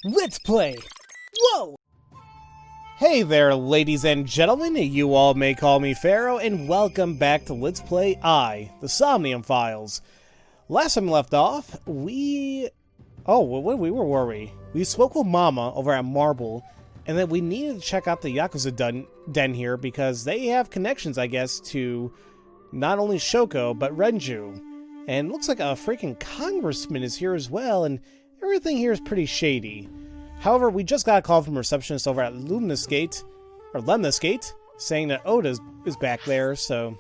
Let's play! Whoa! Hey there, ladies and gentlemen, you all may call me Pharaoh, and welcome back to Let's Play the Somnium Files. Last time we left off, where were we? We spoke with Mama over at Marble, and then we needed to check out the Yakuza den here, because they have connections, I guess, to not only Shoko, but Renju. And it looks like a freaking congressman is here as well, and everything here is pretty shady. However, we just got a call from a receptionist over at Lemniscate, saying that Oda is back there, so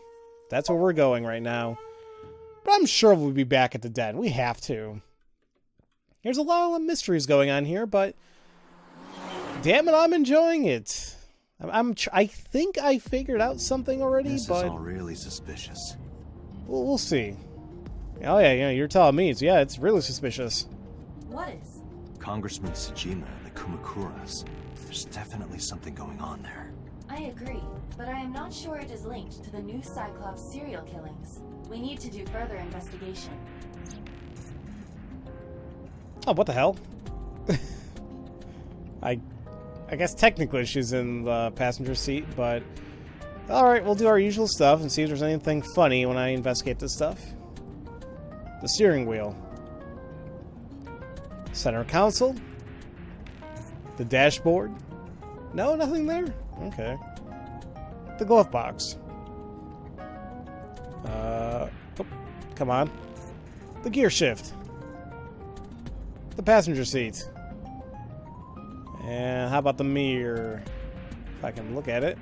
that's where we're going right now. But I'm sure we'll be back at the den. We have to. There's a lot of mysteries going on here, but damn it, I'm enjoying it. I think I figured out something already, this but is all really suspicious. We'll see. Oh yeah, you're telling me. It's really suspicious. What is? Congressman Tsujima and the Kumakuras. There's definitely something going on there. I agree, but I am not sure it is linked to the new Cyclops serial killings. We need to do further investigation. Oh, what the hell? I guess technically she's in the passenger seat, but alright, we'll do our usual stuff and see if there's anything funny when I investigate this stuff. The steering wheel. Center console. The dashboard. No, nothing there? Okay. The glove box. Oh, come on. The gear shift. The passenger seat. And how about the mirror? If I can look at it.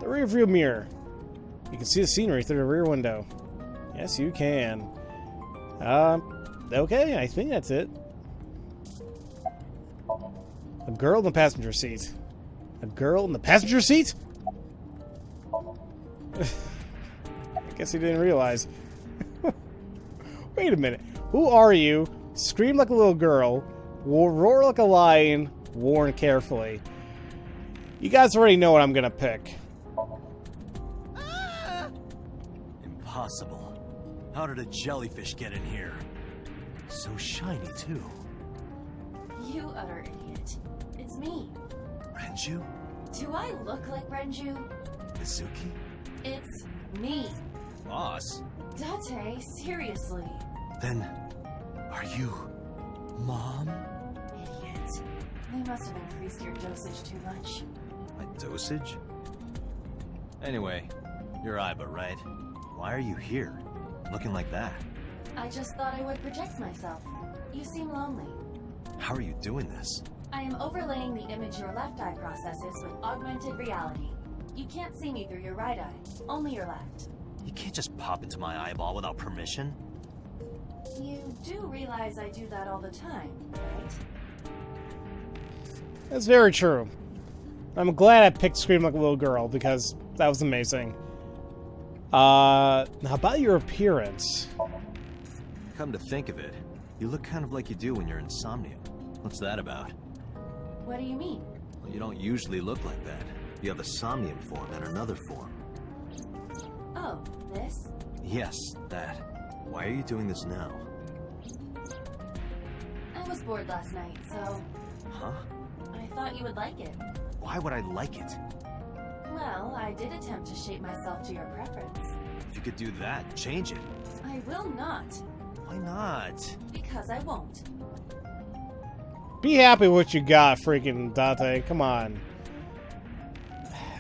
The rear view mirror. You can see the scenery through the rear window. Yes, you can. Okay, I think that's it. A girl in the passenger seat. A girl in the passenger seat? I guess he didn't realize. Wait a minute. Who are you? Scream like a little girl. Roar like a lion. Warn carefully. You guys already know what I'm gonna pick. Impossible. How did a jellyfish get in here? So shiny, too. You utter idiot. It's me. Renju? Do I look like Renju? Mizuki? It's me. Boss? Date, seriously. Then, are you... Mom? Idiot. You must have increased your dosage too much. My dosage? Anyway, you're Aiba, right? Why are you here? Looking like that? I just thought I would project myself. You seem lonely. How are you doing this? I am overlaying the image your left eye processes with augmented reality. You can't see me through your right eye, only your left. You can't just pop into my eyeball without permission. You do realize I do that all the time, right? That's very true. I'm glad I picked Scream Like a Little Girl, because that was amazing. How about your appearance? Come to think of it, you look kind of like you do when you're in Somnium. What's that about? What do you mean? Well, you don't usually look like that. You have a Somnium form and another form. Oh, this? Yes, that. Why are you doing this now? I was bored last night, so... Huh? I thought you would like it. Why would I like it? Well, I did attempt to shape myself to your preference. If you could do that, change it. I will not. Why not? Because I won't. Be happy with what you got, freaking Date. Come on.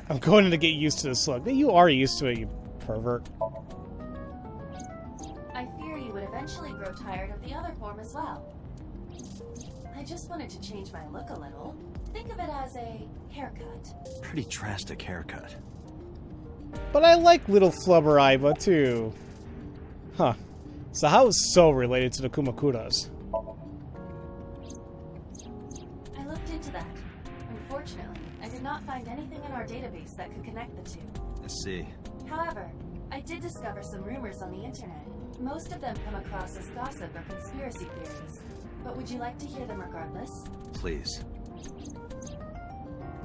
I'm going to get used to this look. You are used to it, you pervert. I fear you would eventually grow tired of the other form as well. I just wanted to change my look a little. Think of it as a haircut. Pretty drastic haircut. But I like little flubber Aiba, too. Huh. So how is So related to the Kumakuras? I looked into that. Unfortunately, I did not find anything in our database that could connect the two. I see. However, I did discover some rumors on the internet. Most of them come across as gossip or conspiracy theories. But would you like to hear them regardless? Please.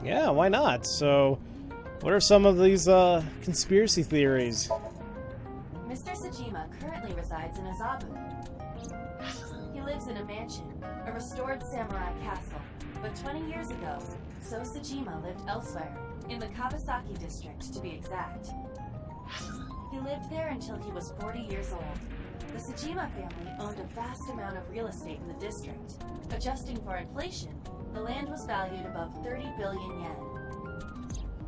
Yeah, why not? So, what are some of these conspiracy theories? Mr. Tsujima currently resides in Azabu. He lives in a mansion, a restored samurai castle. But 20 years ago, So Sajima lived elsewhere, in the Kawasaki district to be exact. He lived there until he was 40 years old. The Sajima family owned a vast amount of real estate in the district. Adjusting for inflation, the land was valued above 30 billion yen.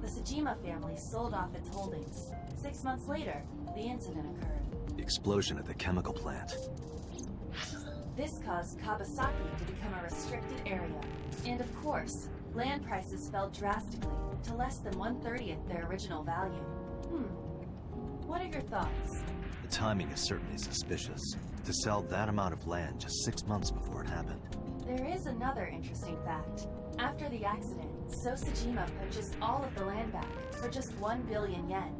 The Sajima family sold off its holdings. 6 months later, the incident occurred. The explosion at the chemical plant. This caused Kawasaki to become a restricted area. And of course, land prices fell drastically to less than 1/30th their original value. What are your thoughts? The timing is certainly suspicious. To sell that amount of land just 6 months before it happened. There is another interesting fact. After the accident, So Sajima purchased all of the land back for just 1 billion yen.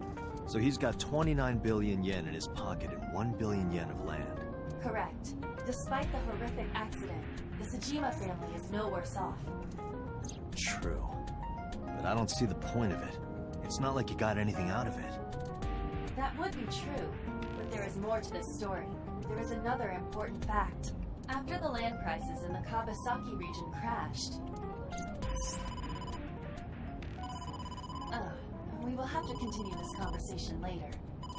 So he's got 29 billion yen in his pocket and 1 billion yen of land. Correct. Despite the horrific accident, the Sajima family is no worse off. True. But I don't see the point of it. It's not like you got anything out of it. That would be true, but there is more to this story. There is another important fact. After the land prices in the Kawasaki region crashed... we will have to continue this conversation later.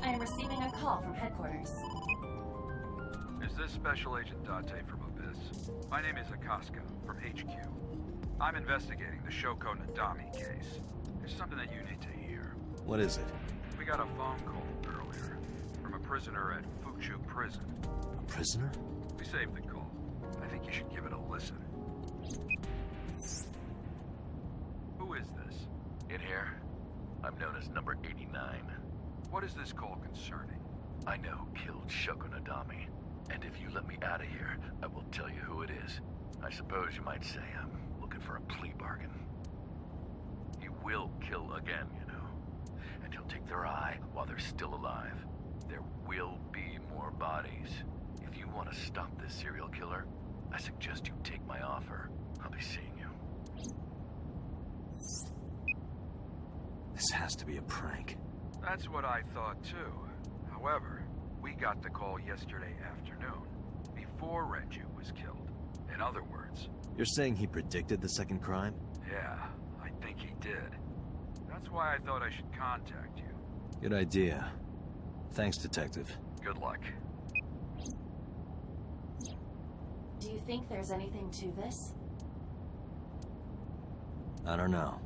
I am receiving a call from headquarters. Is this Special Agent Date from Abyss? My name is Akaska, from HQ. I'm investigating the Shoko Nadami case. There's something that you need to hear. What is it? We got a phone call earlier from a prisoner at Fuchu Prison. A prisoner? We saved the call. I think you should give it a listen. Who is this? In here, I'm known as number 89. What is this call concerning? I know who killed Shoko Nadami, and if you let me out of here, I will tell you who it is. I suppose you might say I'm looking for a plea bargain. He will kill again, you know, and he'll take their eye while they're still alive. There will be more bodies. If you want to stop this serial killer, I suggest you take my offer. I'll be seeing you. This has to be a prank. That's what I thought too. However, we got the call yesterday afternoon, before Renju was killed. In other words... You're saying he predicted the second crime? Yeah, I think he did. That's why I thought I should contact you. Good idea. Thanks, Detective. Good luck. Do you think there's anything to this? I don't know.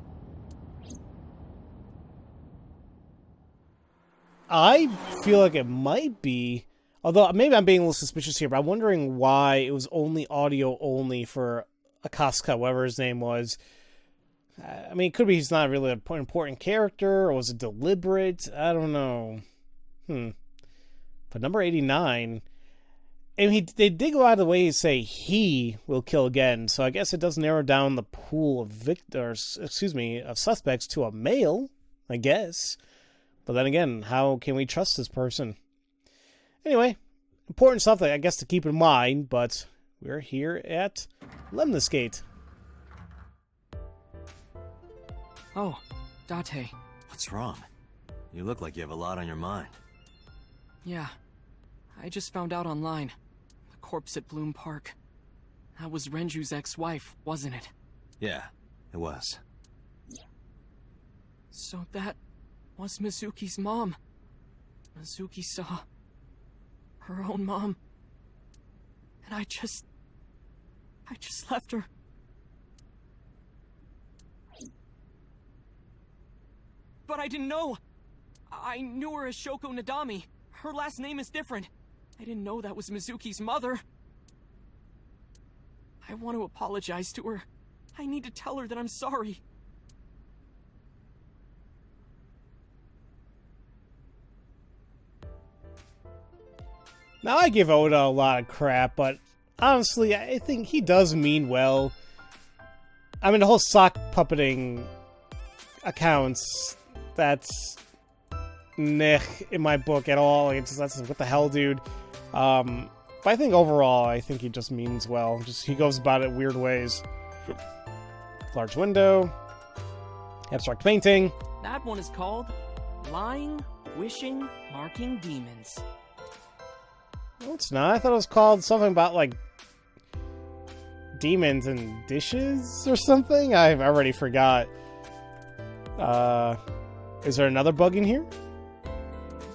I feel like it might be, although maybe I'm being a little suspicious here, but I'm wondering why it was only audio only for Akaska, whatever his name was. I mean, it could be he's not really an important character, or was it deliberate? I don't know. But number 89, and they did go out of the way to say he will kill again, so I guess it does narrow down the pool of suspects to a male, I guess. But then again, how can we trust this person? Anyway, important stuff that I guess to keep in mind, but we're here at Lemniscate. Oh, Date. What's wrong? You look like you have a lot on your mind. Yeah, I just found out online. The corpse at Bloom Park. That was Renju's ex-wife, wasn't it? Yeah, it was. So that was Mizuki's mom. Mizuki saw her own mom. And I just left her. But I didn't know. I knew her as Shoko Nadami. Her last name is different. I didn't know that was Mizuki's mother. I want to apologize to her. I need to tell her that I'm sorry. Now, I give Oda a lot of crap, but honestly, I think he does mean well. I mean, the whole sock puppeting accounts, that's nech in my book at all. It's that's what the hell, dude. But I think overall, I think he just means well. Just he goes about it weird ways. Large window, abstract painting. That one is called Lying, Wishing, Marking Demons. No, it's not. I thought it was called something about, like, demons and dishes or something? I've already forgot. Is there another bug in here?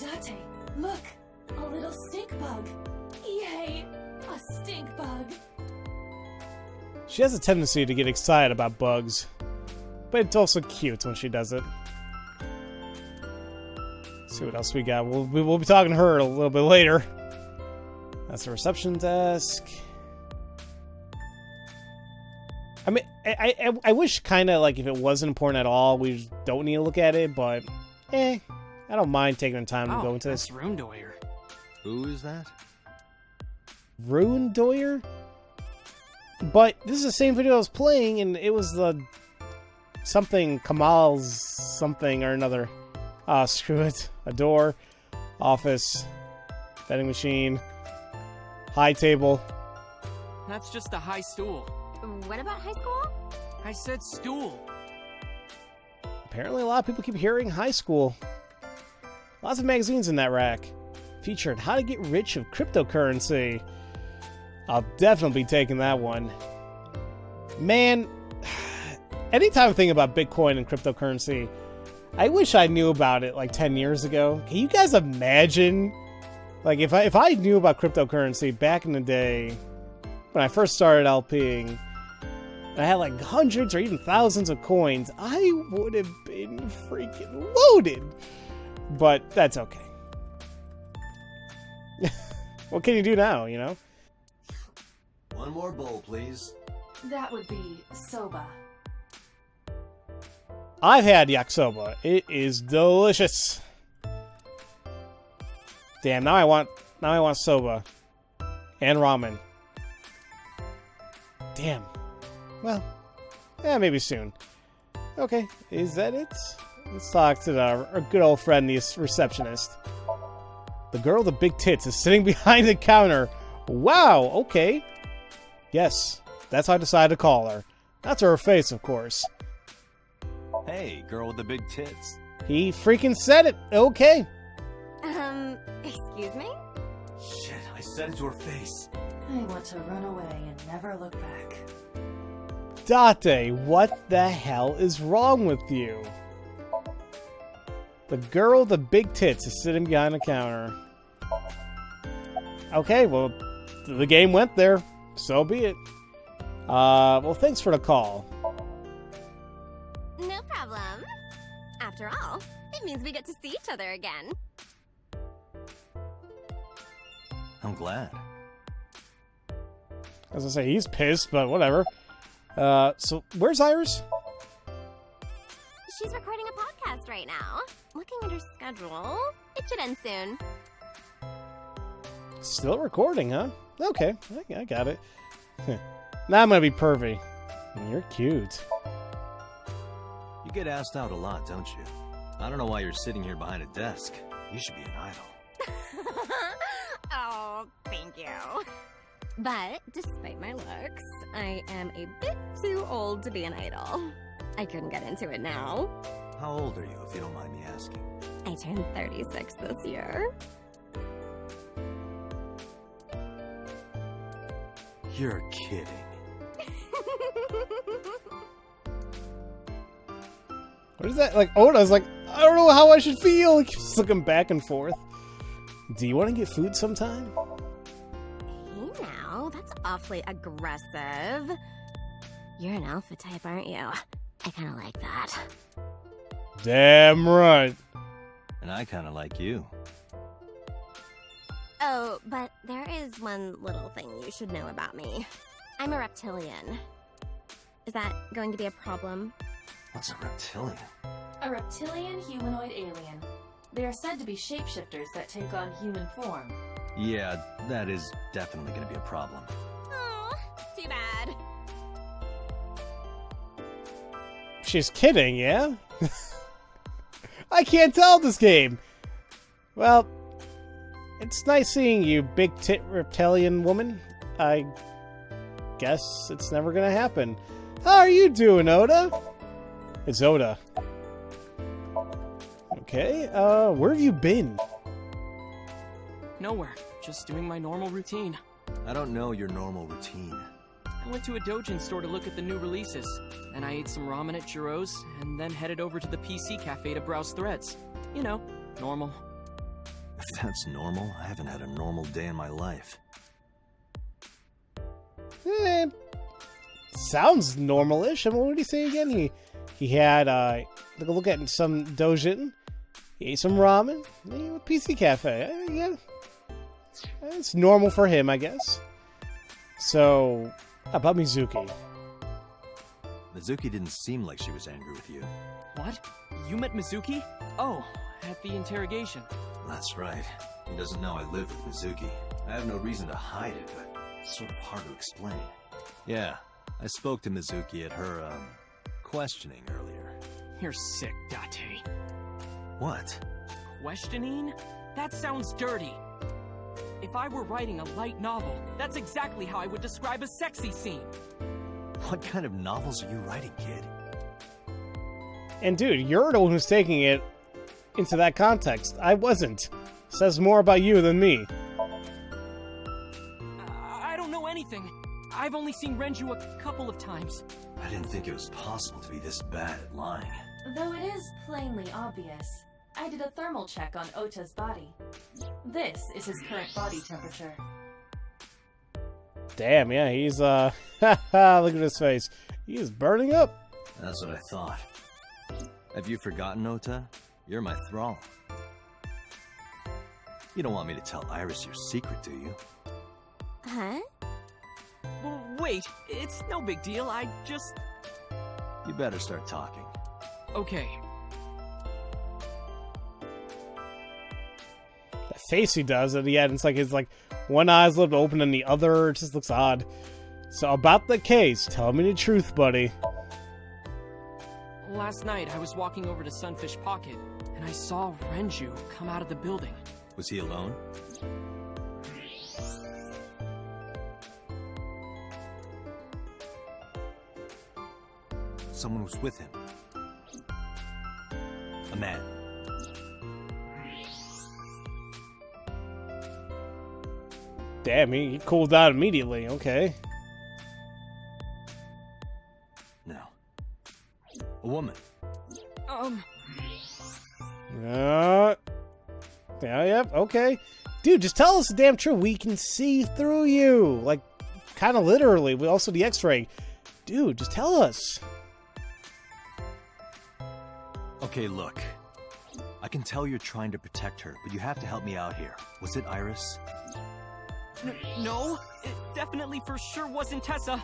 Date, look! A little stink bug! Yay! A stink bug! She has a tendency to get excited about bugs, but it's also cute when she does it. Let's see what else we got. We'll be talking to her a little bit later. That's the reception desk. I mean, I wish kind of like if it wasn't important at all, we just don't need to look at it, but I don't mind taking the time to go into this. That's Ruindoyer. Who is that? Ruindoyer? But this is the same video I was playing, and it was the something Kamal's something or another. Ah, screw it. A door, office, vending machine, high table. That's just a high stool. What about high school? I said stool. Apparently a lot of people keep hearing high school. Lots of magazines in that rack. Featured how to get rich of cryptocurrency. I'll definitely be taking that one. Man, anytime I think about Bitcoin and cryptocurrency, I wish I knew about it like 10 years ago. Can you guys imagine? Like if I knew about cryptocurrency back in the day, when I first started LPing, and I had like hundreds or even thousands of coins, I would have been freaking loaded. But that's okay. What can you do now, you know? One more bowl, please. That would be soba. I've had yakisoba. It is delicious. Damn, now I want soba and ramen. Damn. Well, yeah, maybe soon. Okay, is that it? Let's talk to our good old friend, the receptionist. The girl with the big tits is sitting behind the counter. Wow, okay. Yes, that's how I decided to call her. That's her face, of course. Hey, girl with the big tits. He freaking said it. Okay. Excuse me? Shit, I said it to her face. I want to run away and never look back. Date, what the hell is wrong with you? The girl with the big tits is sitting behind the counter. Okay, well, the game went there. So be it. Well, thanks for the call. No problem. After all, it means we get to see each other again. I'm glad. As I say, he's pissed, but whatever. So where's Iris? She's recording a podcast right now. Looking at her schedule, it should end soon. Still recording, huh? Okay, I got it. Now I'm gonna be pervy. You're cute. You get asked out a lot, don't you? I don't know why you're sitting here behind a desk. You should be an idol. Oh, thank you. But despite my looks, I am a bit too old to be an idol. I couldn't get into it now. How old are you, if you don't mind me asking? I turned 36 this year. You're kidding. What is that? Like, Oda's like, I don't know how I should feel. He keeps looking back and forth. Do you want to get food sometime? Hey now, that's awfully aggressive. You're an alpha type, aren't you? I kind of like that. Damn right. And I kind of like you. Oh, but there is one little thing you should know about me. I'm a reptilian. Is that going to be a problem? What's a reptilian? A reptilian humanoid alien. They are said to be shapeshifters that take on human form. Yeah, that is definitely going to be a problem. Oh, too bad. She's kidding, yeah? I can't tell this game. Well, it's nice seeing you, big tit reptilian woman. I guess it's never gonna happen. How are you doing, Oda? It's Oda. Okay, where have you been? Nowhere. Just doing my normal routine. I don't know your normal routine. I went to a doujin store to look at the new releases. Then I ate some ramen at Jiro's, and then headed over to the PC cafe to browse threads. You know, normal. If that's normal, I haven't had a normal day in my life. Sounds normal-ish. I mean, what did he say again? He had took a look at some doujin. He ate some ramen. He went to PC cafe. Yeah, it's normal for him, I guess. So, how about Mizuki? Mizuki didn't seem like she was angry with you. What? You met Mizuki? Oh, at the interrogation. That's right. He doesn't know I live with Mizuki. I have no reason to hide it, but it's sort of hard to explain. Yeah, I spoke to Mizuki at her, questioning earlier. You're sick, Date. What? Questioning? That sounds dirty. If I were writing a light novel, that's exactly how I would describe a sexy scene. What kind of novels are you writing, kid? And dude, you're the one who's taking it into that context. I wasn't. Says more about you than me. I don't know anything. I've only seen Renju a couple of times. I didn't think it was possible to be this bad at lying. Though it is plainly obvious, I did a thermal check on Ota's body. This is his current body temperature. Damn, yeah, he's, look at his face. He is burning up. That's what I thought. Have you forgotten, Ota? You're my thrall. You don't want me to tell Iris your secret, do you? Huh? Well, wait, it's no big deal. I just... You better start talking. Okay. That face he does at the end, it's like his, one eye's a little open and the other, it just looks odd. So about the case, tell me the truth, buddy. Last night, I was walking over to Sunfish Pocket, and I saw Renju come out of the building. Was he alone? Someone was with him. A man. Damn, he cooled down immediately, okay. No. A woman. Yeah, yep, okay. Dude, just tell us the damn truth. We can see through you. Like, kind of literally. We also the x-ray. Dude, just tell us. Okay, look. I can tell you're trying to protect her, but you have to help me out here. Was it Iris? No, it definitely for sure wasn't Tessa.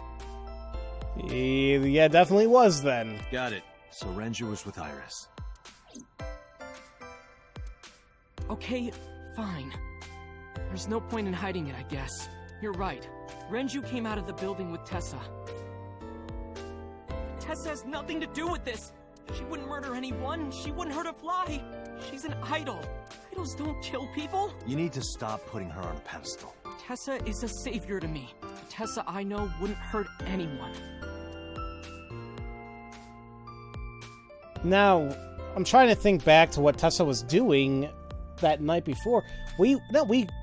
Yeah, definitely was then. Got it. So Renju was with Iris. Okay, fine. There's no point in hiding it, I guess. You're right. Renju came out of the building with Tessa. Tessa has nothing to do with this. She wouldn't murder anyone. She wouldn't hurt a fly. She's an idol. Idols don't kill people. You need to stop putting her on a pedestal. Tessa is a savior to me. The Tessa I know wouldn't hurt anyone. Now, I'm trying to think back to what Tessa was doing that night before. We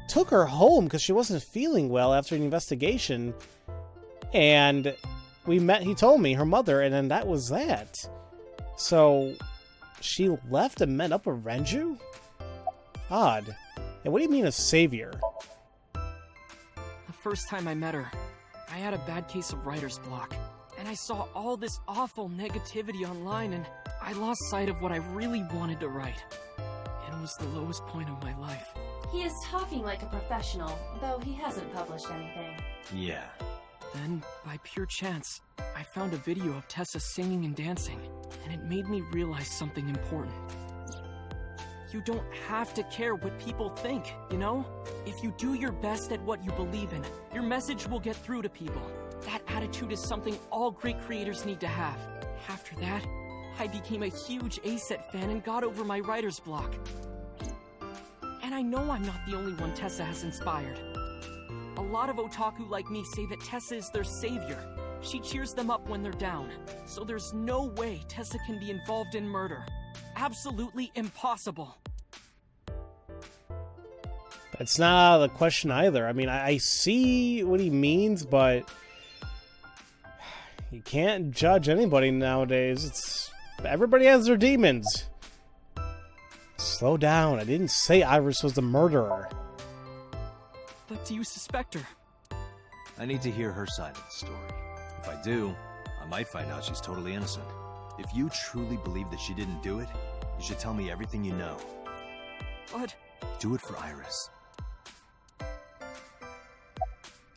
took her home because she wasn't feeling well after an investigation. And we met, he told me, her mother, and then that was that. So, she left and met up with Renju? Odd. And what do you mean a savior? The first time I met her, I had a bad case of writer's block. And I saw all this awful negativity online, and I lost sight of what I really wanted to write. It was the lowest point of my life. He is talking like a professional, though he hasn't published anything. Yeah. Then, by pure chance, I found a video of Tessa singing and dancing, and it made me realize something important. You don't have to care what people think, you know? If you do your best at what you believe in, your message will get through to people. That attitude is something all great creators need to have. After that, I became a huge A-Set fan and got over my writer's block. And I know I'm not the only one Tessa has inspired. A lot of otaku like me say that Tessa is their savior. She cheers them up when they're down. So there's no way Tessa can be involved in murder. Absolutely impossible. That's not the question either. I mean, I see what he means, but You can't judge anybody nowadays. Everybody has their demons. Slow down. I didn't say Iris was the murderer. But do you suspect her? I need to hear her side of the story. If I do, I might find out she's totally innocent. If you truly believe that she didn't do it, you should tell me everything you know. But... Do it for Iris.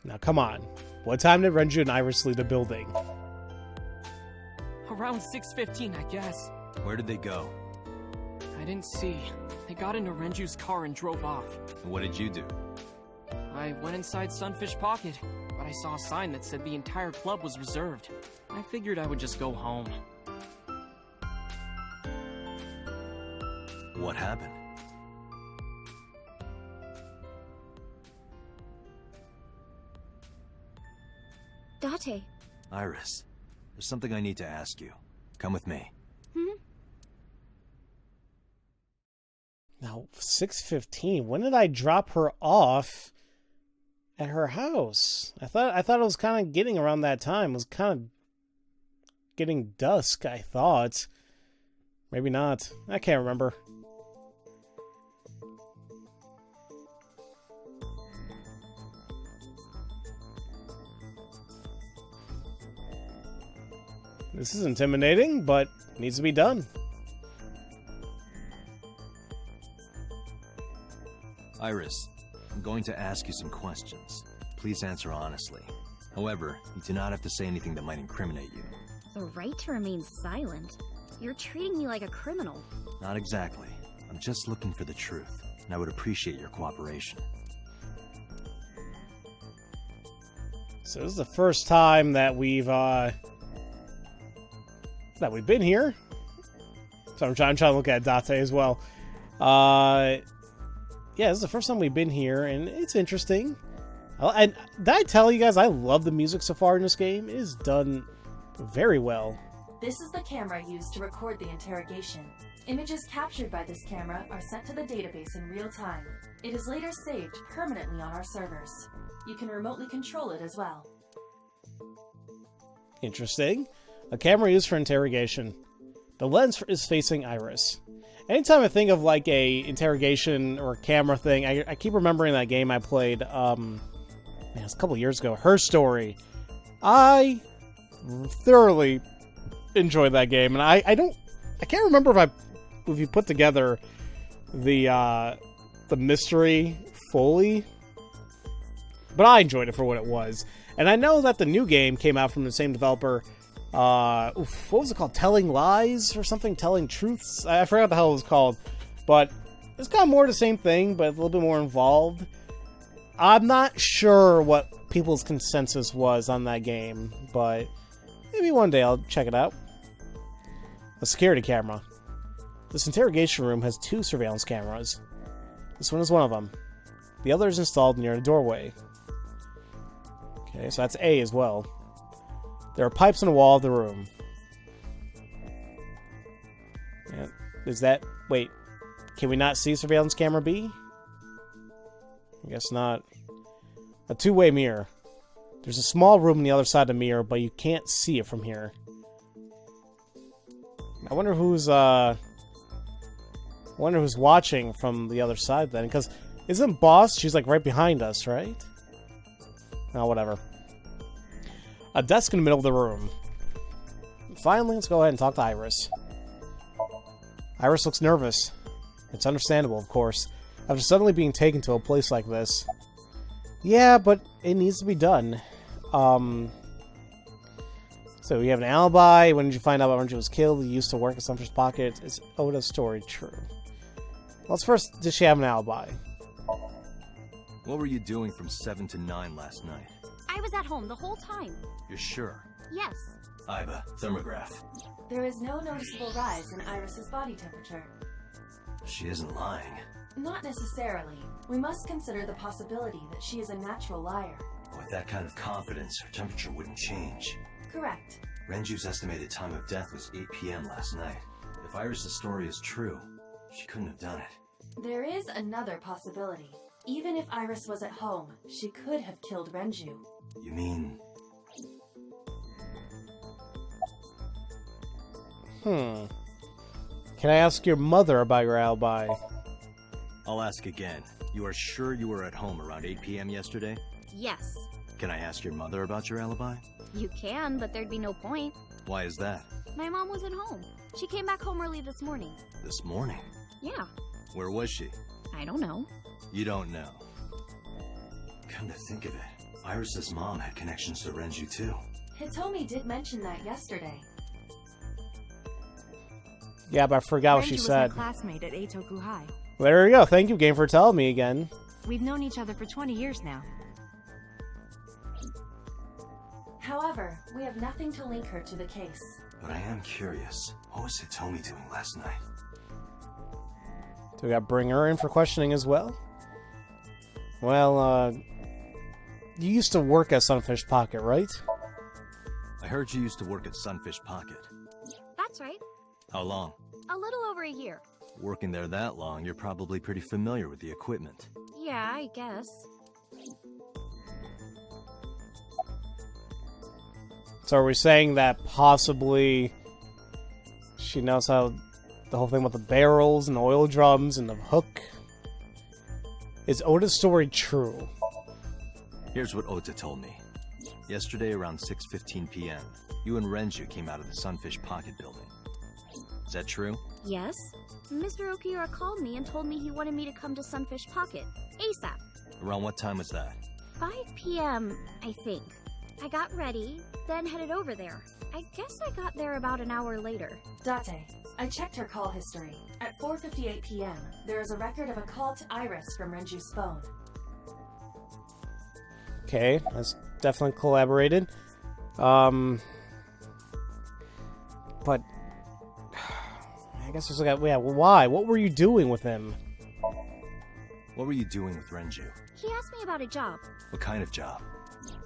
Now, come on. What time did Renju and Iris leave the building? Around 6:15, I guess. Where did they go? I didn't see. They got into Renju's car and drove off. And what did you do? I went inside Sunfish Pocket, but I saw a sign that said the entire club was reserved. I figured I would just go home. What happened? Date. Iris, there's something I need to ask you. Come with me. Now, 6:15. When did I drop her off at her house? I thought it was kind of getting around that time. It was kind of getting dusk, I thought. Maybe not. I can't remember. This is intimidating, but needs to be done. Iris, I'm going to ask you some questions. Please answer honestly. However, you do not have to say anything that might incriminate you. The right to remain silent? You're treating me like a criminal. Not exactly. I'm just looking for the truth, and I would appreciate your cooperation. So this is the first time that we've been here. So I'm trying to look at Date as well. Yeah, this is the first time we've been here, and it's interesting. And did I tell you guys I love the music so far in this game? It is done very well. This is the camera used to record the interrogation. Images captured by this camera are sent to the database in real time. It is later saved permanently on our servers. You can remotely control it as well. Interesting. A camera used for interrogation. The lens is facing Iris. Anytime I think of like a interrogation or camera thing, I keep remembering that game I played, man, it was a couple years ago, Her Story. I thoroughly enjoyed that game, and I can't remember if you put together the mystery fully, but I enjoyed it for what it was. And I know that the new game came out from the same developer. What was it called? Telling Lies or something? Telling Truths? I forgot what the hell it was called. But it's kind of more the same thing, but a little bit more involved. I'm not sure what people's consensus was on that game, but maybe one day I'll check it out. A security camera. This interrogation room has 2 surveillance cameras. This one is one of them. The other is installed near the doorway. Okay, so that's A as well. There are pipes in the wall of the room. Yeah, is that... Wait. Can we not see surveillance camera B? I guess not. A 2-way mirror. There's a small room on the other side of the mirror, but you can't see it from here. I wonder who's watching from the other side then, because isn't Boss, she's like right behind us, right? Oh, whatever. A desk in the middle of the room. Finally, let's go ahead and talk to Iris. Iris looks nervous. It's understandable, of course, after suddenly being taken to a place like this. Yeah, but it needs to be done. So you have an alibi. When did you find out Renju was killed? You used to work at Sunfish Pocket. Is Oda's story true? Let's first, does she have an alibi? What were you doing from 7 to 9 last night? I was at home the whole time. You're sure? Yes. Iba, thermograph. There is no noticeable rise in Iris's body temperature. She isn't lying. Not necessarily. We must consider the possibility that she is a natural liar. With that kind of confidence, her temperature wouldn't change. Correct. Renju's estimated time of death was 8 p.m. last night. If Iris' story is true, she couldn't have done it. There is another possibility. Even if Iris was at home, she could have killed Renju. You mean... Can I ask your mother about your alibi? I'll ask again. You are sure you were at home around 8 p.m. yesterday? Yes. Can I ask your mother about your alibi? You can, but there'd be no point. Why is that? My mom wasn't home. She came back home early this morning. This morning? Yeah. Where was she? I don't know. You don't know. Come to think of it, Iris's mom had connections to Renju too. Hitomi did mention that yesterday. Yeah, but I forgot what she said. Was my classmate at Eitoku High. Well, there we go. Thank you, game, for telling me again. We've known each other for 20 years now. However, we have nothing to link her to the case. But I am curious. What was Hitomi doing last night? Do we gotta bring her in for questioning as well? Well, you used to work at Sunfish Pocket, right? I heard you used to work at Sunfish Pocket. That's right. How long? A little over a year. Working there that long, you're probably pretty familiar with the equipment. Yeah, I guess. So are we saying that possibly she knows how the whole thing with the barrels and the oil drums and the hook? Is Ota's story true? Here's what Ota told me. Yesterday around 6:15 p.m., you and Renju came out of the Sunfish Pocket building. Is that true? Yes. Mr. Okiura called me and told me he wanted me to come to Sunfish Pocket. ASAP. Around what time was that? 5 p.m., I think. I got ready, then headed over there. I guess I got there about an hour later. Date, I checked her call history. At 4:58 p.m., there is a record of a call to Iris from Renju's phone. Okay, that's definitely collaborated. But I guess there's like, yeah, why? What were you doing with him? What were you doing with Renju? He asked me about a job. What kind of job?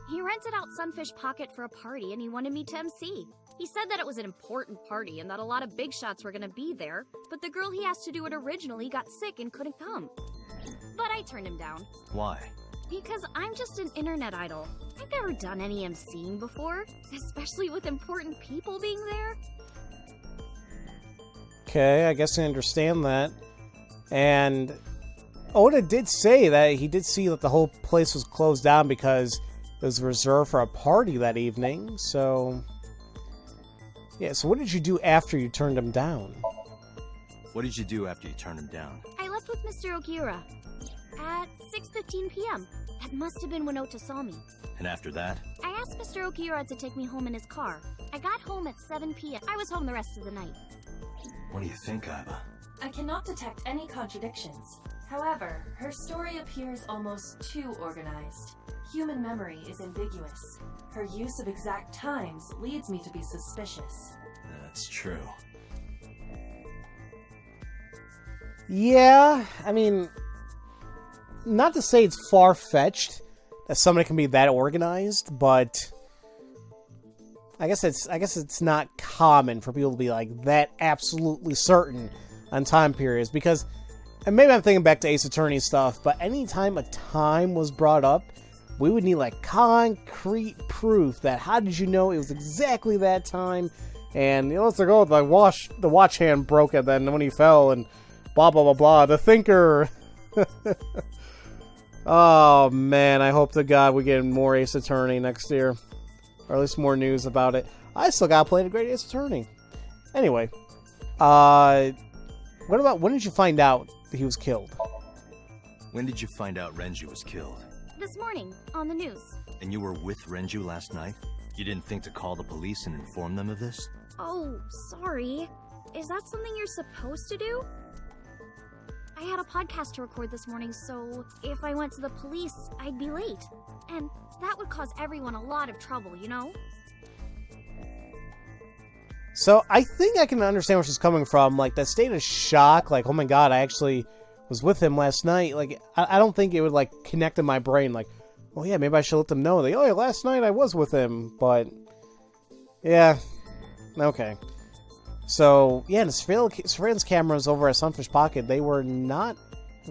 He rented out Sunfish Pocket for a party and he wanted me to MC. He said that it was an important party and that a lot of big shots were gonna be there, but the girl he asked to do it originally got sick and couldn't come. But I turned him down. Why? Because I'm just an internet idol. I've never done any MCing before, especially with important people being there. Okay, I guess I understand that. And Oda did say that he did see that the whole place was closed down because it was reserved for a party that evening, so... Yeah, so what did you do after you turned him down? What did you do after you turned him down? I left with Mr. Okiura at 6:15 p.m. That must have been when Ota saw me. And after that? I asked Mr. Okiura to take me home in his car. I got home at 7 p.m. I was home the rest of the night. What do you think, Aiba? I cannot detect any contradictions. However, her story appears almost too organized. Human memory is ambiguous. Her use of exact times leads me to be suspicious. That's true. Yeah, I mean, not to say it's far-fetched that somebody can be that organized, but I guess it's not common for people to be like that absolutely certain on time periods, because, and maybe I'm thinking back to Ace Attorney stuff, but anytime a time was brought up, we would need like concrete proof that how did you know it was exactly that time, and you know, let's go, the watch hand broke it then when he fell, and blah blah blah blah, the thinker. Oh man, I hope to God we get more Ace Attorney next year. Or at least more news about it. I still gotta play the Great Ace Attorney. Anyway, what about, when did you find out that he was killed? When did you find out Renju was killed? This morning, on the news. And you were with Renju last night? You didn't think to call the police and inform them of this? Oh, sorry. Is that something you're supposed to do? I had a podcast to record this morning, so if I went to the police, I'd be late. And that would cause everyone a lot of trouble, you know? So, I think I can understand where she's coming from. Like, that state of shock, like, oh my god, I actually was with him last night. Like, I don't think it would, like, connect in my brain, like, oh yeah, maybe I should let them know. Like, oh yeah, last night I was with him, but... Yeah. Okay. So, yeah, the surveillance cameras over at Sunfish Pocket, they were not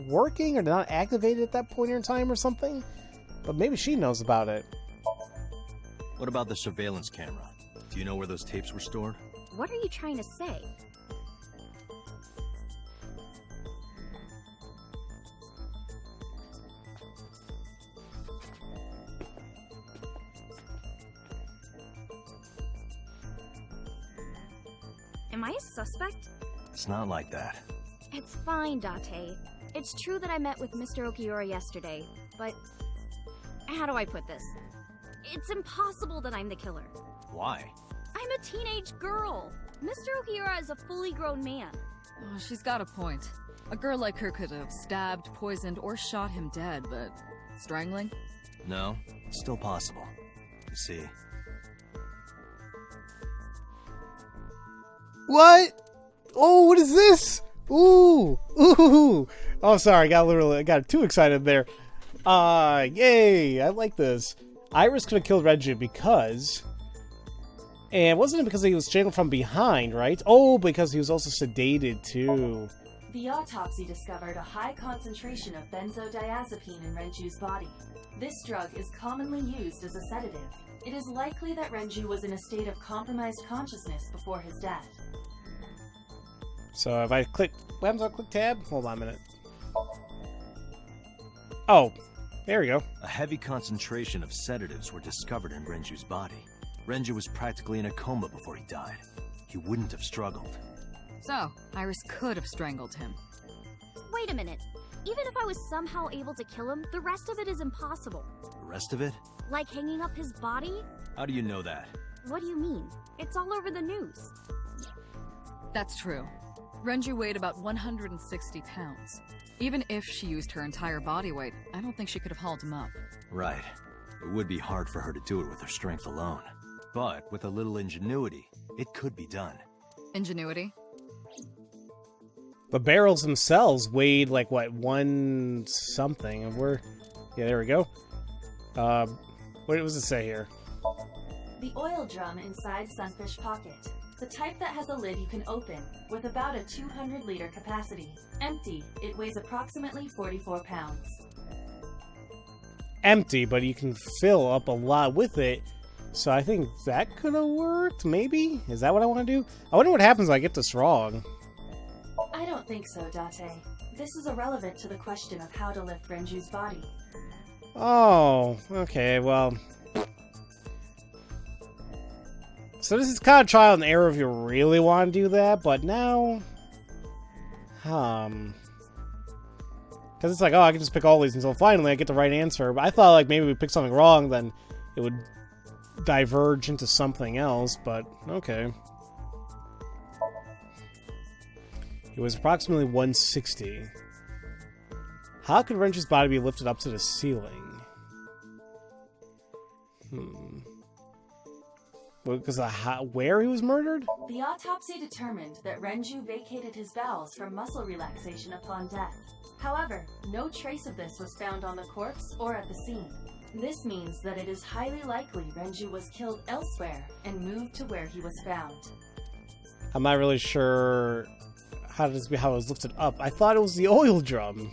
working or not activated at that point in time or something. But maybe she knows about it. What about the surveillance camera? Do you know where those tapes were stored? What are you trying to say? Am I a suspect? It's not like that. It's fine, Date. It's true that I met with Mr. Okiura yesterday, but how do I put this? It's impossible that I'm the killer. Why? I'm a teenage girl. Mr. Okiura is a fully grown man. Oh, she's got a point. A girl like her could have stabbed, poisoned, or shot him dead, but strangling? No, it's still possible. You see. What? Oh, what is this? Ooh, ooh. Oh, sorry, got too excited there. Yay, I like this. Iris could have killed Renju because... And wasn't it because he was strangled from behind, right? Oh, because he was also sedated, too. The autopsy discovered a high concentration of benzodiazepine in Renju's body. This drug is commonly used as a sedative. It is likely that Renju was in a state of compromised consciousness before his death. So if I click... What happens if I click tab? Hold on a minute. Oh, there we go. A heavy concentration of sedatives were discovered in Renju's body. Renju was practically in a coma before he died. He wouldn't have struggled. So, Iris could have strangled him. Wait a minute. Even if I was somehow able to kill him, the rest of it is impossible. The rest of it? Like hanging up his body? How do you know that? What do you mean? It's all over the news. That's true. Renju weighed about 160 pounds. Even if she used her entire body weight, I don't think she could have hauled him up. Right. It would be hard for her to do it with her strength alone. But with a little ingenuity, it could be done. Ingenuity? The barrels themselves weighed like, what, 1 something. And we're... Yeah, there we go. What does it say here? The oil drum inside Sunfish Pocket. The type that has a lid you can open, with about a 200-liter capacity. Empty, it weighs approximately 44 pounds. Empty, but you can fill up a lot with it. So I think that could have worked, maybe? Is that what I want to do? I wonder what happens when I get this wrong. I don't think so, Date. This is irrelevant to the question of how to lift Renju's body. Oh, okay, well... So this is kind of trial and error if you really want to do that, but now... Because it's like, oh, I can just pick all these until finally I get the right answer. But I thought, like, maybe we pick something wrong, then it would diverge into something else, but okay. It was approximately 160. How could Renju's body be lifted up to the ceiling? Because of where he was murdered? The autopsy determined that Renju vacated his bowels from muscle relaxation upon death. However, no trace of this was found on the corpse or at the scene. This means that it is highly likely Renju was killed elsewhere and moved to where he was found. I'm not really sure how it was lifted up. I thought it was the oil drum.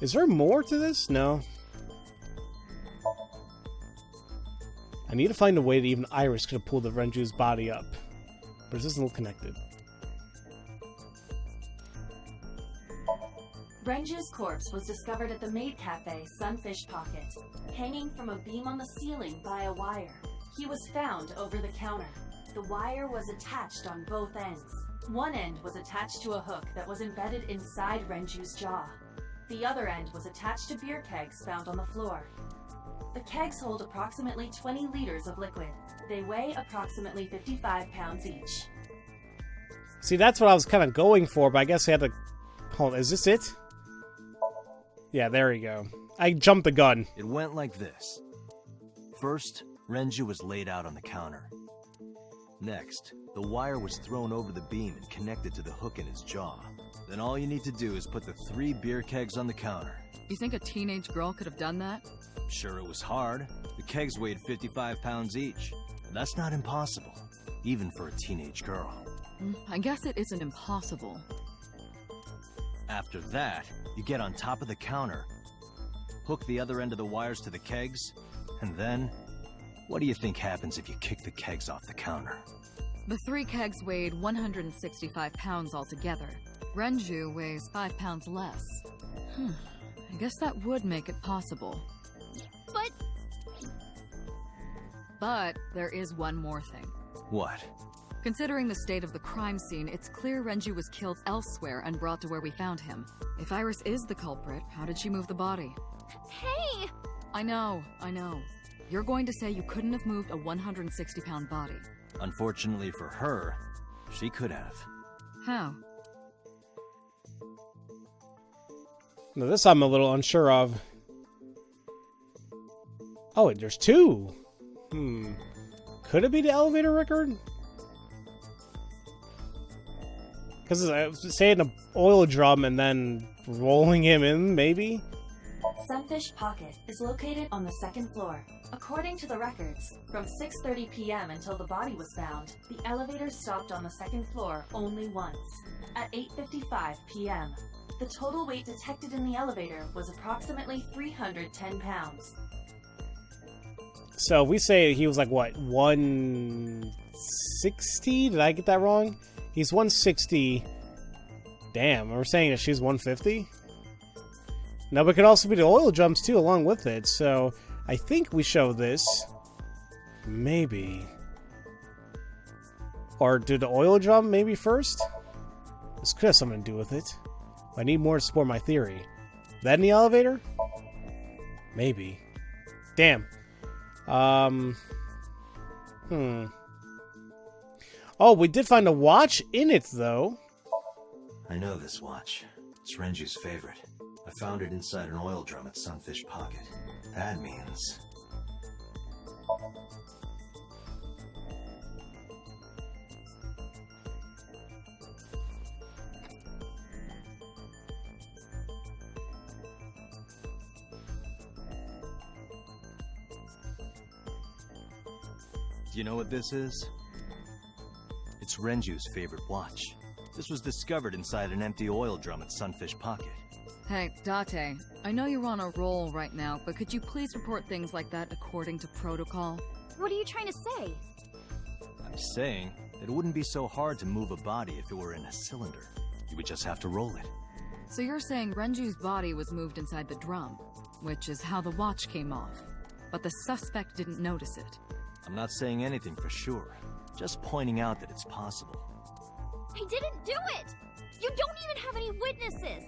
Is there more to this? No. I need to find a way that even Iris could have pulled the Renju's body up. But it doesn't look connected. Renju's corpse was discovered at the maid cafe Sunfish Pocket, hanging from a beam on the ceiling by a wire. He was found over the counter. The wire was attached on both ends. One end was attached to a hook that was embedded inside Renju's jaw. The other end was attached to beer kegs found on the floor. The kegs hold approximately 20 liters of liquid. They weigh approximately 55 pounds each. See, that's what I was kind of going for, but I guess I had to... Hold on, is this it? Yeah, there you go. I jumped the gun. It went like this. First, Renju was laid out on the counter. Next, the wire was thrown over the beam and connected to the hook in his jaw. Then all you need to do is put the 3 beer kegs on the counter. You think a teenage girl could have done that? I'm sure it was hard. The kegs weighed 55 pounds each. But that's not impossible, even for a teenage girl. I guess it isn't impossible. After that, you get on top of the counter, hook the other end of the wires to the kegs, and then, what do you think happens if you kick the kegs off the counter? The 3 kegs weighed 165 pounds altogether. Renju weighs 5 pounds less. I guess that would make it possible. But there is one more thing. What? Considering the state of the crime scene, it's clear Renju was killed elsewhere and brought to where we found him. If Iris is the culprit, how did she move the body? Hey! I know. You're going to say you couldn't have moved a 160-pound body. Unfortunately for her, she could have. How? Now this I'm a little unsure of. Oh, there's 2. Could it be the elevator record? Because I was saying an oil drum and then rolling him in, maybe? Sunfish Pocket is located on the 2nd floor. According to the records, from 6:30 p.m. until the body was found, the elevator stopped on the 2nd floor only once. At 8:55 p.m., the total weight detected in the elevator was approximately 310 pounds. So we say he was like, what, 160? Did I get that wrong? He's 160. Damn, we're saying that she's 150? No, but it could also be the oil drums too, along with it. So I think we show this. Maybe. Or do the oil drum maybe first? This could have something to do with it. I need more to support my theory. That in the elevator? Maybe. Damn. Oh, we did find a watch in it, though. I know this watch. It's Renju's favorite. I found it inside an oil drum at Sunfish Pocket. That means... Do you know what this is? It's Renju's favorite watch. This was discovered inside an empty oil drum at Sunfish Pocket. Hey, Date, I know you're on a roll right now, but could you please report things like that according to protocol? What are you trying to say? I'm saying that it wouldn't be so hard to move a body if it were in a cylinder. You would just have to roll it. So you're saying Renju's body was moved inside the drum, which is how the watch came off. But the suspect didn't notice it. I'm not saying anything for sure, just pointing out that it's possible. I didn't do it! You don't even have any witnesses!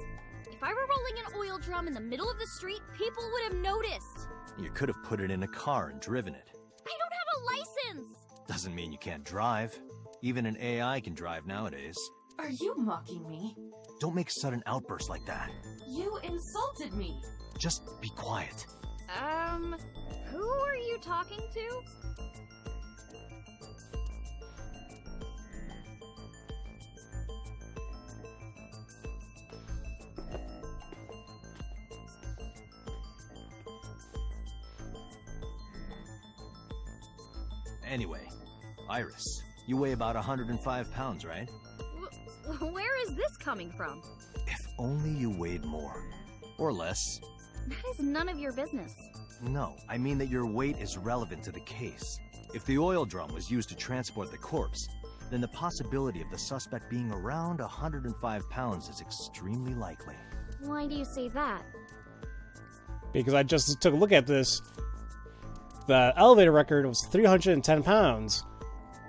If I were rolling an oil drum in the middle of the street, people would have noticed! You could have put it in a car and driven it. I don't have a license! Doesn't mean you can't drive. Even an AI can drive nowadays. Are you mocking me? Don't make sudden outbursts like that. You insulted me! Just be quiet. Who are you talking to? Anyway, Iris, you weigh about 105 pounds, right? Where is this coming from? If only you weighed more. Or less. That is none of your business. No, I mean that your weight is relevant to the case. If the oil drum was used to transport the corpse, then the possibility of the suspect being around 105 pounds is extremely likely. Why do you say that? Because I just took a look at this. The elevator record was 310 pounds.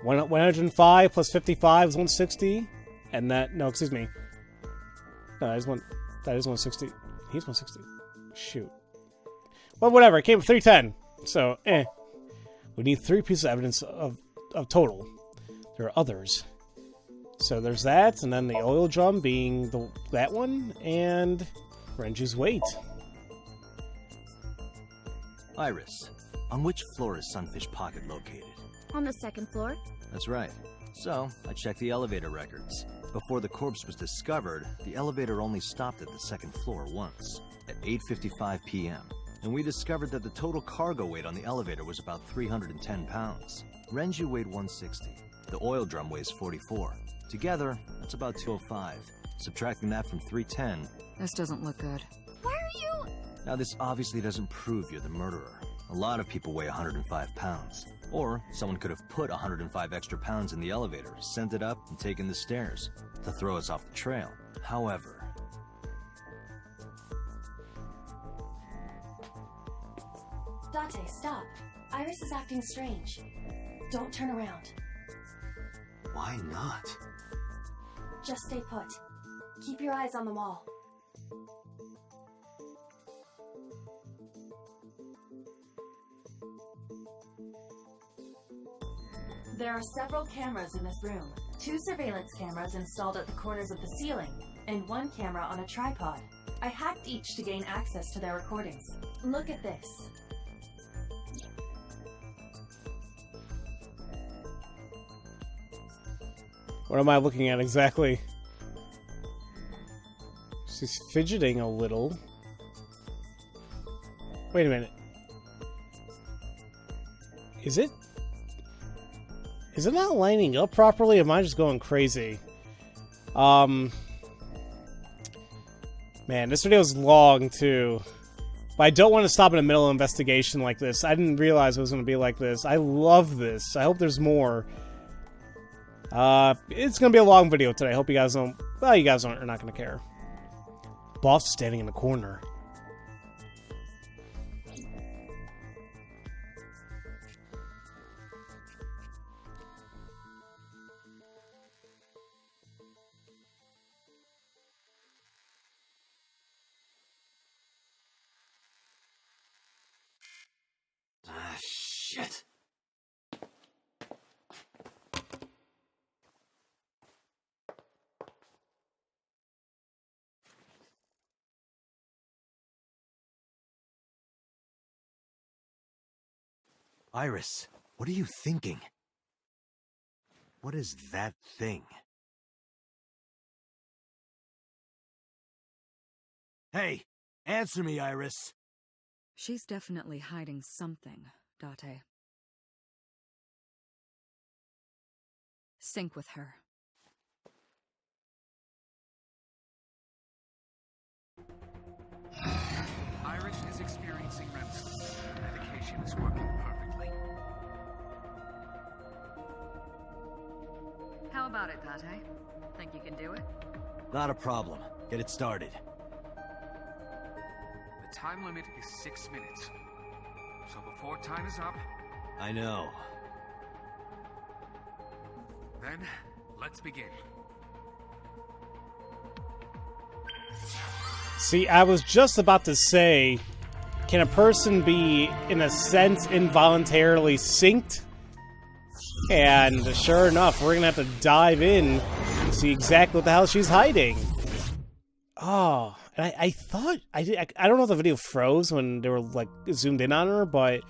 105 plus 55 is 160. And that, no, excuse me. No, that is 160. He's 160. Shoot. Well, whatever. It came with 310. So, we need 3 pieces of evidence of total. There are others. So there's that, and then the oil drum being that one, and Renju's weight. Iris, on which floor is Sunfish Pocket located? On the 2nd floor. That's right. So, I checked the elevator records. Before the corpse was discovered, the elevator only stopped at the 2nd floor once, at 8:55 p.m. And we discovered that the total cargo weight on the elevator was about 310 pounds. Renju weighed 160. The oil drum weighs 44. Together, that's about 205. Subtracting that from 310... This doesn't look good. Why are you... Now, this obviously doesn't prove you're the murderer. A lot of people weigh 105 pounds. Or someone could have put 105 extra pounds in the elevator, sent it up, and taken the stairs to throw us off the trail. However... Date, stop. Iris is acting strange. Don't turn around. Why not? Just stay put. Keep your eyes on the wall. There are several cameras in this room. 2 surveillance cameras installed at the corners of the ceiling, and 1 camera on a tripod. I hacked each to gain access to their recordings. Look at this. What am I looking at exactly? She's fidgeting a little. Wait a minute. Is it not lining up properly? Am I just going crazy? Man, this video is long too. But I don't want to stop in the middle of an investigation like this. I didn't realize it was going to be like this. I love this. I hope there's more. It's going to be a long video today. I hope you guys don't... Well, you guys are not going to care. Boss standing in the corner. Ah, shit. Iris, what are you thinking? What is that thing? Hey, answer me, Iris. She's definitely hiding something, Date. Sync with her. Iris is experiencing REM sleep. Medication is working perfectly. How about it, Date? Think you can do it? Not a problem. Get it started. The time limit is 6 minutes. So before time is up... I know. Then, let's begin. See, I was just about to say, can a person be, in a sense, involuntarily synced? And sure enough, we're gonna have to dive in and see exactly what the hell she's hiding. Oh, and I thought, I don't know if the video froze when they were, like, zoomed in on her, but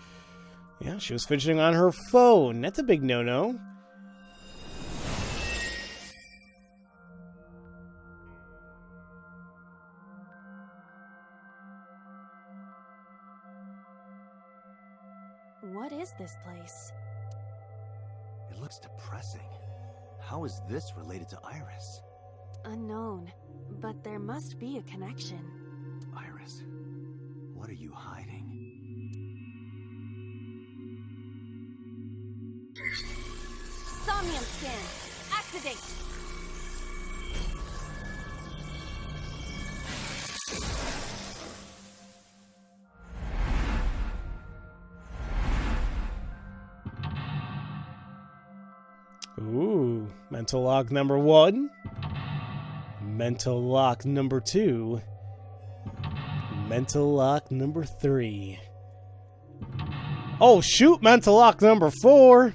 yeah, she was fidgeting on her phone. That's a big no-no. What is this place? It looks depressing. How is this related to Iris? Unknown, but there must be a connection. Iris, what are you hiding? Somnium scan! Activate! Ooh, mental lock number 1. Mental lock number 2. Mental lock number 3. Oh shoot, mental lock number 4.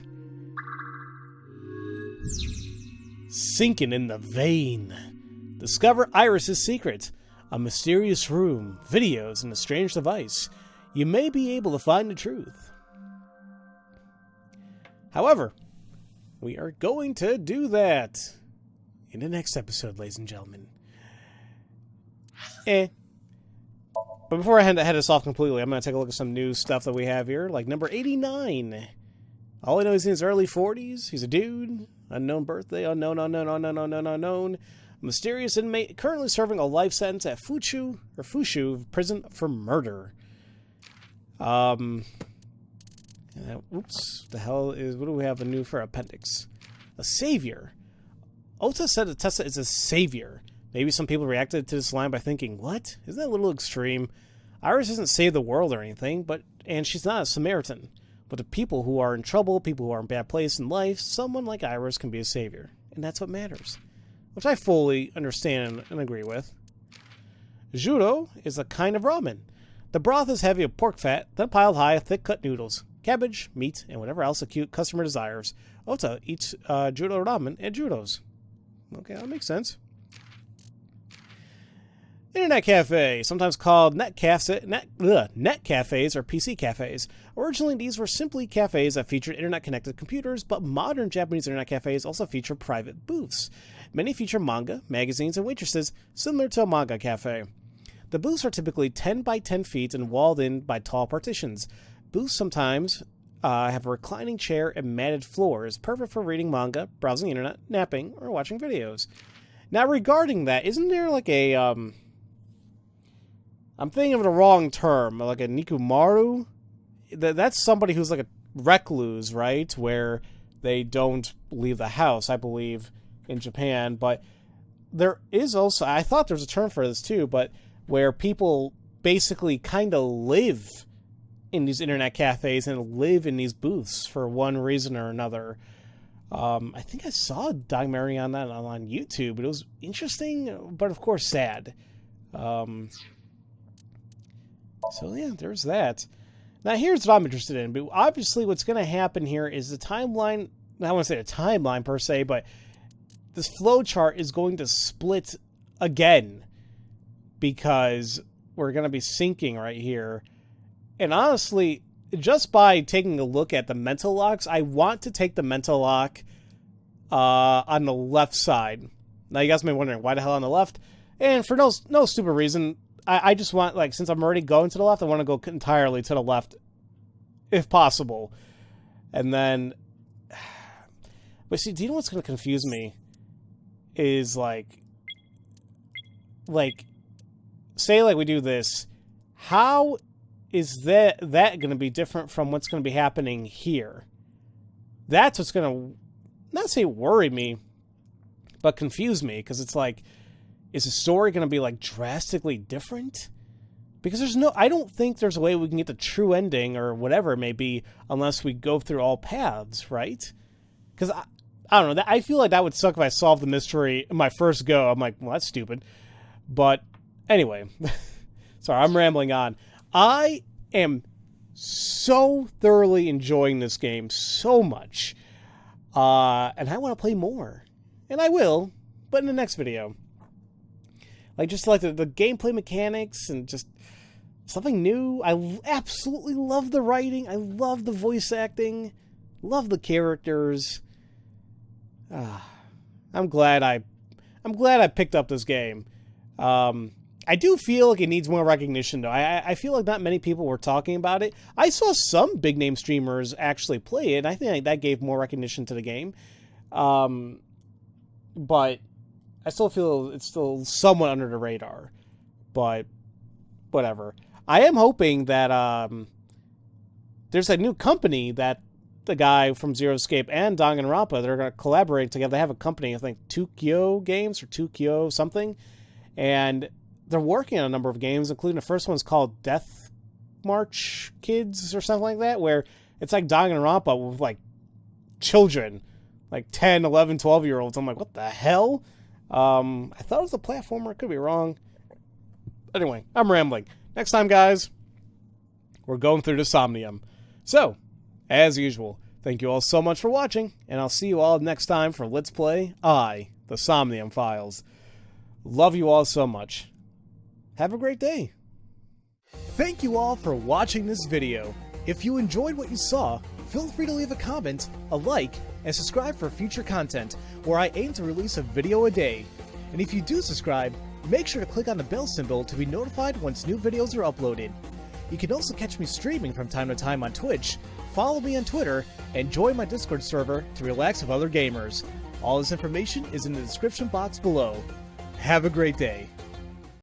Sinking in the vein. Discover Iris's secret. A mysterious room, videos, and a strange device. You may be able to find the truth. However, we are going to do that in the next episode, ladies and gentlemen. But before I head us off completely, I'm going to take a look at some new stuff that we have here. Like number 89. All I know is in his early 40s. He's a dude. Unknown birthday. Unknown. Mysterious inmate currently serving a life sentence at Fushu prison for murder. Oops, the hell is, what do we have new for appendix? A savior. Ota said that Tessa is a savior. Maybe some people reacted to this line by thinking, what? Isn't that a little extreme? Iris doesn't save the world or anything, and she's not a Samaritan. But to people who are in trouble, people who are in a bad place in life, someone like Iris can be a savior. And that's what matters. Which I fully understand and agree with. Juro is a kind of ramen. The broth is heavy of pork fat, then piled high of thick-cut noodles, cabbage, meat, and whatever else a cute customer desires. Ota eats Juro ramen at Juro's. Okay, that makes sense. Internet cafe, sometimes called net cafes or PC cafes. Originally, these were simply cafes that featured internet-connected computers, but modern Japanese internet cafes also feature private booths. Many feature manga, magazines, and waitresses, similar to a manga cafe. The booths are typically 10 by 10 feet and walled in by tall partitions. Booths sometimes have a reclining chair and matted floors, perfect for reading manga, browsing internet, napping, or watching videos. Now, regarding that, isn't there like a, I'm thinking of the wrong term, like a Nikumaru? That's somebody who's like a recluse, right? Where they don't leave the house, I believe, in Japan. But there is also, I thought there was a term for this too, but where people basically kind of live in these internet cafes and live in these booths for one reason or another. I think I saw a documentary on that on YouTube. It was interesting, but of course sad. So yeah, there's that. Now here's what I'm interested in. But obviously what's going to happen here is the timeline, I don't want to say a timeline per se, but this flowchart is going to split again because we're going to be syncing right here. And honestly, just by taking a look at the mental locks, I want to take the mental lock on the left side. Now you guys may be wondering, why the hell on the left? And for no stupid reason, I just want, like, since I'm already going to the left, I want to go entirely to the left, if possible. And then, but see, do you know what's going to confuse me? Is, like, say, like, we do this. How is that going to be different from what's going to be happening here? That's what's going to, not say worry me, but confuse me, because it's like, is the story going to be, like, drastically different? Because I don't think there's a way we can get the true ending, or whatever it may be, unless we go through all paths, right? Because, I don't know, I feel like that would suck if I solved the mystery in my first go. I'm like, well, that's stupid. But, anyway. Sorry, I'm rambling on. I am so thoroughly enjoying this game so much. And I want to play more. And I will, but in the next video. Like, just like the gameplay mechanics and just something new. I absolutely love the writing. I love the voice acting. Love the characters. I'm glad I picked up this game. I do feel like it needs more recognition, though. I feel like not many people were talking about it. I saw some big-name streamers actually play it, and I think that gave more recognition to the game. But I still feel it's still somewhat under the radar. But whatever. I am hoping that there's a new company that the guy from Zero Escape and Danganronpa, they're going to collaborate together. They have a company, I think, Tukyo Games or Tukyo something. And they're working on a number of games, including the first one's called Death March Kids or something like that, where it's like Danganronpa with, like, children, like 10, 11, 12-year-olds. I'm like, what the hell? I thought it was a platformer. I could be wrong. Anyway, I'm rambling. Next time, guys, we're going through the Somnium. So, as usual, thank you all so much for watching, and I'll see you all next time for Let's Play the Somnium Files. Love you all so much. Have a great day. Thank you all for watching this video. If you enjoyed what you saw, feel free to leave a comment, a like, and subscribe for future content, where I aim to release a video a day. And if you do subscribe, make sure to click on the bell symbol to be notified once new videos are uploaded. You can also catch me streaming from time to time on Twitch, follow me on Twitter, and join my Discord server to relax with other gamers. All this information is in the description box below. Have a great day.